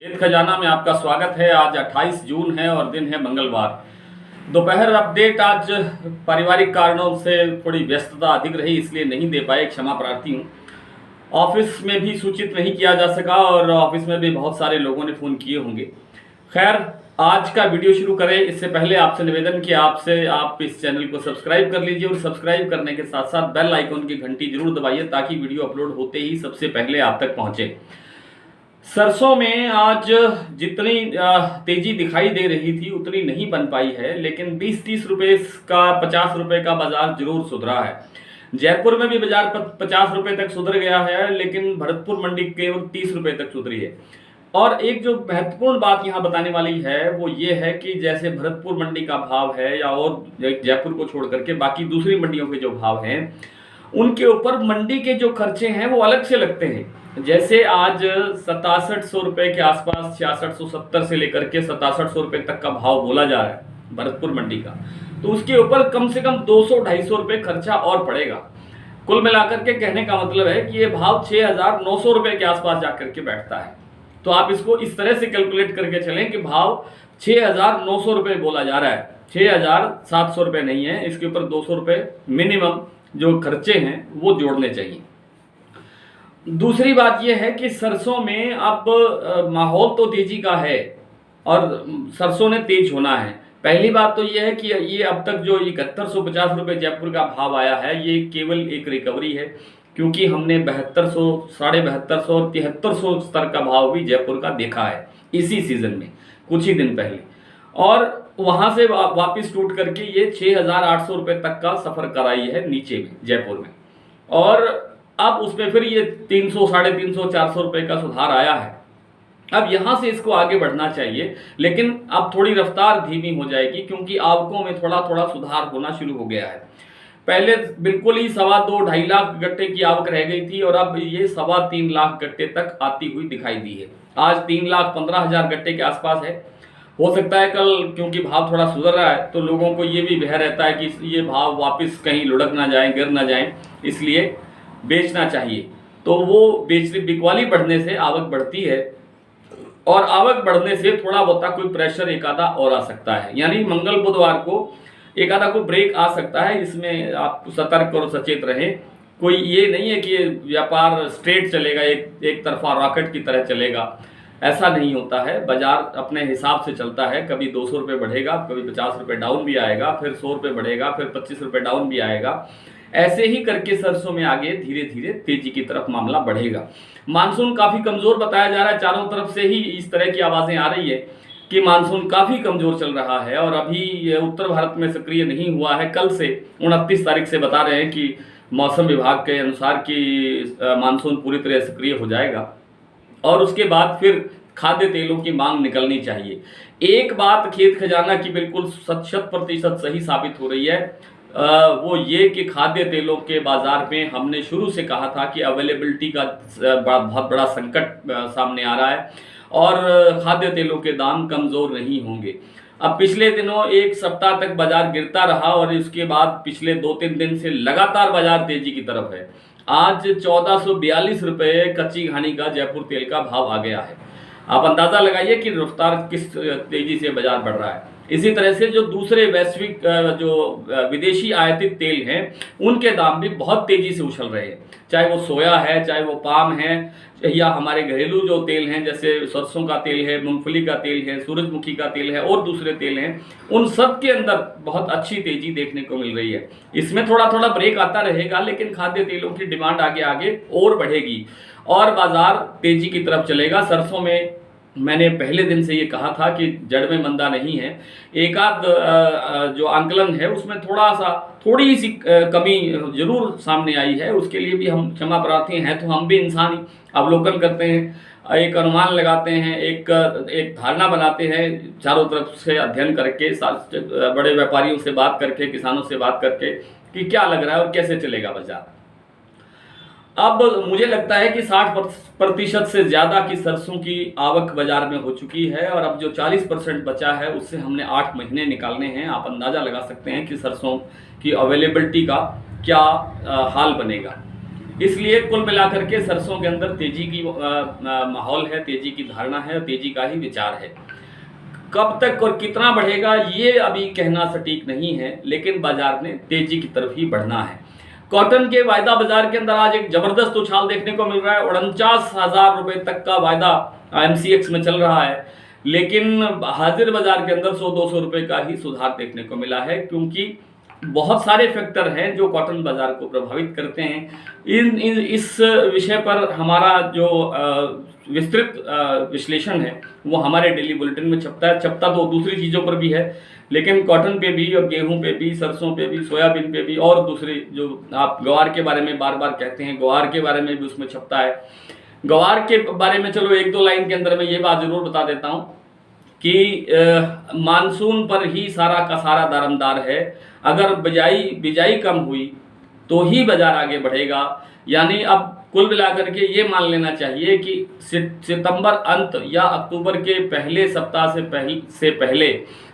खेत खजाना में आपका स्वागत है। आज 28 जून है और दिन है मंगलवार। दोपहर अपडेट आज पारिवारिक कारणों से थोड़ी व्यस्तता अधिक रही, इसलिए नहीं दे पाए, क्षमा प्रार्थी हूँ। ऑफिस में भी सूचित नहीं किया जा सका और ऑफिस में भी बहुत सारे लोगों ने फ़ोन किए होंगे। खैर, आज का वीडियो शुरू करें इससे पहले आपसे निवेदन कि आप इस चैनल को सब्सक्राइब कर लीजिए और सब्सक्राइब करने के साथ साथ बेल आइकन की घंटी जरूर दबाइए ताकि वीडियो अपलोड होते ही सबसे पहले आप तक पहुँचे। सरसों में आज जितनी तेजी दिखाई दे रही थी उतनी नहीं बन पाई है, लेकिन 20-30 रुपए का 50 रुपए का बाजार जरूर सुधरा है। जयपुर में भी बाजार 50 रुपए तक सुधर गया है, लेकिन भरतपुर मंडी केवल 30 रुपए तक सुधरी है। और एक जो महत्वपूर्ण बात यहाँ बताने वाली है वो ये है कि जैसे भरतपुर मंडी का भाव है या और जयपुर को छोड़ करके बाकी दूसरी मंडियों के जो भाव हैं उनके ऊपर मंडी के जो खर्चे हैं वो अलग से लगते हैं। जैसे आज 6700 रुपए के आसपास 6670 से लेकर के 6700 रुपए तक का भाव बोला जा रहा है भरतपुर मंडी का, तो उसके ऊपर कम से कम 200-250 रुपए खर्चा और पड़ेगा। कुल मिलाकर के कहने का मतलब है कि ये भाव 6900 रुपए के आसपास जाकर के बैठता है। तो आप इसको इस तरह से कैलकुलेट करके चलें कि भाव 6900 रुपए बोला जा रहा है, 6700 रुपए नहीं है। इसके ऊपर 200 रुपए मिनिमम जो खर्चे हैं वो जोड़ने चाहिए। दूसरी बात यह है कि सरसों में अब माहौल तो तेजी का है और सरसों ने तेज होना है। पहली बात तो यह है कि ये अब तक जो 7150 रुपये जयपुर का भाव आया है ये केवल एक रिकवरी है, क्योंकि हमने 7200, 7250 और 7300 स्तर का भाव भी जयपुर का देखा है इसी सीजन में कुछ ही दिन पहले, और वहां से वापस टूट करके ये 6800 रुपये तक का सफर कराई है नीचे में जयपुर में, और अब उसमें फिर ये 300, 350, 400 रुपये का सुधार आया है। अब यहाँ से इसको आगे बढ़ना चाहिए, लेकिन अब थोड़ी रफ्तार धीमी हो जाएगी क्योंकि आवकों में थोड़ा थोड़ा सुधार होना शुरू हो गया है। पहले बिल्कुल ही 2.25-2.5 लाख गट्टे की आवक रह गई थी और अब ये 3.25 लाख गट्टे तक आती हुई दिखाई दी है। आज 3,15,000 गट्टे के आसपास है। हो सकता है कल, क्योंकि भाव थोड़ा सुधर रहा है तो लोगों को ये भी भय रहता है कि ये भाव वापस कहीं लुढ़क ना जाए, गिर ना जाए, इसलिए बेचना चाहिए। तो वो बिकवाली बढ़ने से आवक बढ़ती है और आवक बढ़ने से थोड़ा बहुत कोई प्रेशर एक आधा और आ सकता है, यानी मंगल बुधवार को एक आधा को ब्रेक आ सकता है। इसमें आप सतर्क और सचेत रहें। कोई ये नहीं है कि व्यापार स्ट्रेट चलेगा, एक तरफा रॉकेट की तरह चलेगा, ऐसा नहीं होता है। बाजार अपने हिसाब से चलता है। कभी 200 रुपये बढ़ेगा, कभी 50 रुपये डाउन भी आएगा, फिर 100 रुपये बढ़ेगा, फिर 25 रुपये डाउन भी आएगा। ऐसे ही करके सरसों में आगे धीरे धीरे तेजी की तरफ मामला बढ़ेगा। मानसून काफी कमजोर बताया जा रहा है, चारों तरफ से ही इस तरह की आवाजें आ रही है कि मानसून काफी कमजोर चल रहा है और अभी उत्तर भारत में सक्रिय नहीं हुआ है। कल से 29 तारीख से बता रहे हैं कि मौसम विभाग के अनुसार कि मानसून पूरी तरह सक्रिय हो जाएगा और उसके बाद फिर खाद्य तेलों की मांग निकलनी चाहिए। एक बात खेत खजाना की बिल्कुल 100% सही साबित हो रही है, वो ये कि खाद्य तेलों के बाजार में हमने शुरू से कहा था कि अवेलेबिलिटी का बहुत बड़ा संकट सामने आ रहा है और खाद्य तेलों के दाम कमज़ोर नहीं होंगे। अब पिछले दिनों एक सप्ताह तक बाजार गिरता रहा और इसके बाद पिछले 2-3 दिन से लगातार बाजार तेजी की तरफ है। आज 1442 रुपये कच्ची घानी का जयपुर तेल का भाव आ गया है। आप अंदाज़ा लगाइए कि रफ्तार किस तेजी से बाजार बढ़ रहा है। इसी तरह से जो दूसरे वैश्विक जो विदेशी आयातित तेल हैं उनके दाम भी बहुत तेजी से उछल रहे हैं, चाहे वो सोया है, चाहे वो पाम है, या हमारे घरेलू जो तेल हैं जैसे सरसों का तेल है, मूंगफली का तेल है, सूरजमुखी का तेल है और दूसरे तेल हैं, उन सब के अंदर बहुत अच्छी तेजी देखने को मिल रही है। इसमें थोड़ा थोड़ा ब्रेक आता रहेगा, लेकिन खाद्य तेलों की डिमांड आगे आगे और बढ़ेगी और बाजार तेजी की तरफ चलेगा। सरसों में मैंने पहले दिन से ये कहा था कि जड़ में मंदा नहीं है। एक आध जो आंकलन है उसमें थोड़ी सी कमी जरूर सामने आई है, उसके लिए भी हम क्षमा प्रार्थी हैं। तो हम भी इंसान ही अवलोकन करते हैं, एक अनुमान लगाते हैं, एक धारणा बनाते हैं, चारों तरफ से अध्ययन करके, बड़े व्यापारियों से बात करके, किसानों से बात करके कि क्या लग रहा है और कैसे चलेगा बाजार। अब मुझे लगता है कि 60% से ज़्यादा की सरसों की आवक बाजार में हो चुकी है और अब जो 40% बचा है उससे हमने 8 महीने निकालने हैं। आप अंदाज़ा लगा सकते हैं कि सरसों की अवेलेबिलिटी का क्या हाल बनेगा। इसलिए कुल मिलाकर के सरसों के अंदर तेजी की माहौल है, तेजी की धारणा है, तेजी का ही विचार है। कब तक और कितना बढ़ेगा ये अभी कहना सटीक नहीं है, लेकिन बाजार ने तेजी की तरफ ही बढ़ना है। कॉटन के वायदा बाजार के अंदर आज एक जबरदस्त उछाल देखने को मिल रहा है। 49,000 रुपए तक का वायदा MCX में चल रहा है, लेकिन हाजिर बाजार के अंदर 100-200 रुपए का ही सुधार देखने को मिला है, क्योंकि बहुत सारे फैक्टर हैं जो कॉटन बाजार को प्रभावित करते हैं। इस विषय पर हमारा जो विस्तृत विश्लेषण है वो हमारे डेली बुलेटिन में छपता तो दूसरी चीज़ों पर भी है, लेकिन कॉटन पे भी और गेहूं पे भी, सरसों पे भी, सोयाबीन पे भी, और दूसरे जो आप ग्वार के बारे में बार बार कहते हैं, ग्वार के बारे में भी उसमें छपता है। ग्वार के बारे में चलो 1-2 लाइन के अंदर मैं ये बात जरूर बता देता हूँ कि मानसून पर ही सारा का सारा दारमदार है। अगर बिजाई कम हुई तो ही बाजार आगे बढ़ेगा। यानी अब कुल मिलाकर के ये मान लेना चाहिए कि सितंबर अंत या अक्टूबर के पहले सप्ताह से पहले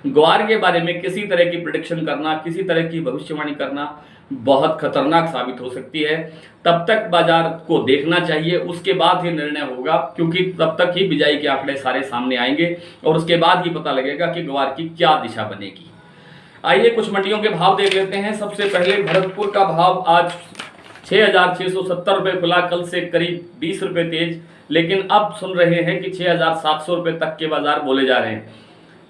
ग्वार के बारे में किसी तरह की प्रेडिक्शन करना, किसी तरह की भविष्यवाणी करना बहुत खतरनाक साबित हो सकती है। तब तक बाजार को देखना चाहिए, उसके बाद ही निर्णय होगा, क्योंकि तब तक ही बिजाई के आंकड़े सारे सामने आएंगे और उसके बाद ही पता लगेगा कि ग्वार की क्या दिशा बनेगी। आइए कुछ मंडियों के भाव देख लेते हैं। सबसे पहले भरतपुर का भाव आज 6,670 रुपये खुला, कल से करीब 20 रुपये तेज, लेकिन अब सुन रहे हैं कि 6,700 रुपये तक के बाजार बोले जा रहे हैं।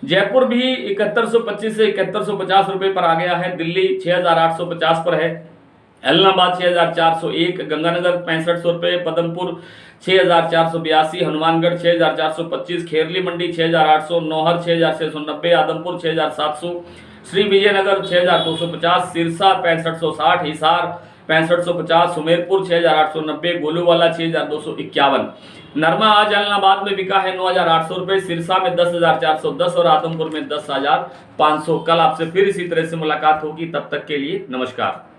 जयपुर भी 7125 से 7150 रुपये पर आ गया है। दिल्ली 6,850 पर है। इलाहाबाद 6,401, गंगानगर 6500 रुपये, पदमपुर 6,482, हनुमानगढ़ 6,425, खेरली मंडी 6,800, नौहर 6,690, आदमपुर 6,700, श्री विजयनगर 6,250, सिरसा 6560, हिसार 6550, सुमेरपुर 6,890, गोलूवाला 6,251। नरमा आज इलाहाबाद में बिका है 9,800 रुपये, सिरसा में 10,410 और आदमपुर में 10,500। कल आपसे फिर इसी तरह से मुलाकात होगी, तब तक के लिए नमस्कार।